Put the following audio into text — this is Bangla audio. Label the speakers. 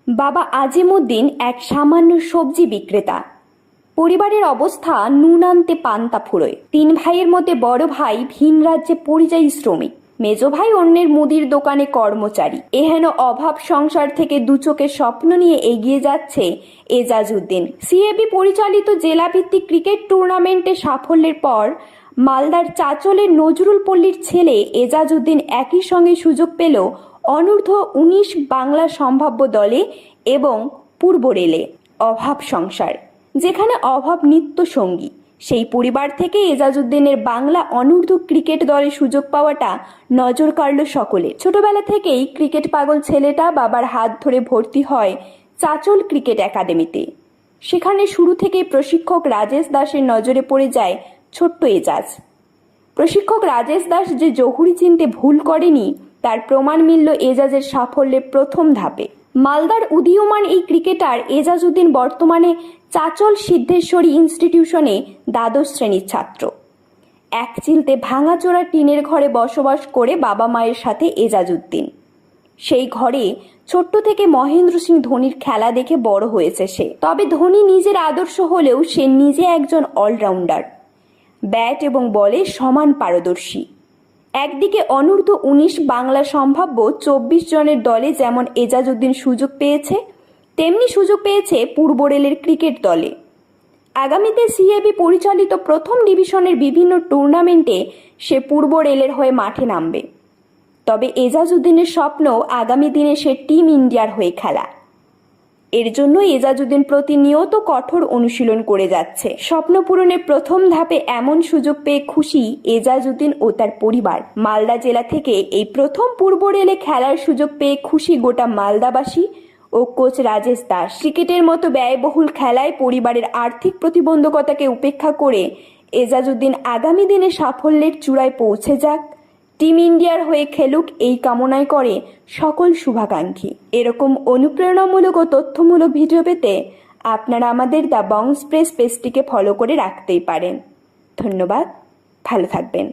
Speaker 1: বাবা আজিমউদ্দিন এক সামান্য সবজি বিক্রেতা। পরিবারের অবস্থা নুন আনতে পান্তা ফুরোয়। তিন ভাইয়ের মধ্যে বড় ভাই ভিন রাজ্যে পরিযায়ী শ্রমিক, মেজ ভাই অন্যের মুদির দোকানে কর্মচারী। এহেন অভাব সংসার থেকে দু চোখের স্বপ্ন নিয়ে এগিয়ে যাচ্ছে এজাজউদ্দিন। সিএবি পরিচালিত জেলাভিত্তিক ক্রিকেট টুর্নামেন্টে সাফল্যের পর মালদার চাঁচলের নজরুল পল্লীর ছেলে এজাজউদ্দিন একই সঙ্গে সুযোগ পেল অনূর্ধ্ব-19 বাংলা সম্ভাব্য দলে এবং পূর্ব রেলে। অভাব সংসার, যেখানে অভাব নিত্য সঙ্গী, সেই পরিবার থেকে এজাজউদ্দিনের বাংলা অনূর্ধ্ব ক্রিকেট দলে সুযোগ পাওয়াটা নজর কাড়ল সকলে। ছোটবেলা থেকেই ক্রিকেট পাগল ছেলেটা বাবার হাত ধরে ভর্তি হয় চাঁচল ক্রিকেট একাডেমিতে। সেখানে শুরু থেকেই প্রশিক্ষক রাজেশ দাসের নজরে পড়ে যায় ছোট্ট এজাজ। প্রশিক্ষক রাজেশ দাস যে জহুরি চিনতে ভুল করেনি তার প্রমাণ মিলল এজাজের সাফল্যের প্রথম ধাপে। মালদার উদীয়মান এই ক্রিকেটার এজাজউদ্দিন বর্তমানে চাঁচল সিদ্ধেশ্বরী ইনস্টিটিউশনে দ্বাদশ শ্রেণীর ছাত্র। এক চিলতে ভাঙাচোরা টিনের ঘরে বসবাস করে বাবা মায়ের সাথে এজাজউদ্দিন। সেই ঘরে ছোট্ট থেকে মহেন্দ্র সিং ধোনির খেলা দেখে বড় হয়েছে সে। তবে ধোনি নিজের আদর্শ হলেও সে নিজে একজন অলরাউন্ডার, ব্যাট এবং বলে সমান পারদর্শী। একদিকে অনূর্ধ্ব-19 বাংলা সম্ভাব্য 24 জনের দলে যেমন এজাজউদ্দিন সুযোগ পেয়েছে, তেমনি সুযোগ পেয়েছে পূর্ব রেলের ক্রিকেট দলে। আগামীতে সিএবি পরিচালিত প্রথম ডিভিশনের বিভিন্ন টুর্নামেন্টে সে পূর্ব রেলের হয়ে মাঠে নামবে। তবে এজাজউদ্দিনের স্বপ্ন আগামী দিনে সে টিম ইন্ডিয়ার হয়ে খেলা। এর জন্য এজাজউদ্দিন প্রতিনিয়ত কঠোর অনুশীলন করে যাচ্ছে। স্বপ্ন পূরণের প্রথম ধাপে এমন সুযোগ পেয়ে খুশি এজাজউদ্দিন ও তার পরিবার। মালদা জেলা থেকে এই প্রথম পূর্ব রেলে খেলার সুযোগ পেয়ে খুশি গোটা মালদাবাসী ও কোচ রাজেশ দাস। ক্রিকেটের মতো ব্যয়বহুল খেলায় পরিবারের আর্থিক প্রতিবন্ধকতাকে উপেক্ষা করে এজাজউদ্দিন আগামী দিনে সাফল্যের চূড়ায় পৌঁছে যাক, টিম ইন্ডিয়ার হয়ে খেলুক, এই কামনাই করে সকল শুভাকাঙ্ক্ষী। এরকম অনুপ্রেরণামূলক ও তথ্যমূলক ভিডিও পেতে আপনারা আমাদের দ্য বংস প্রেস পেজটিকে ফলো করে রাখতেই পারেন। ধন্যবাদ, ভালো থাকবেন।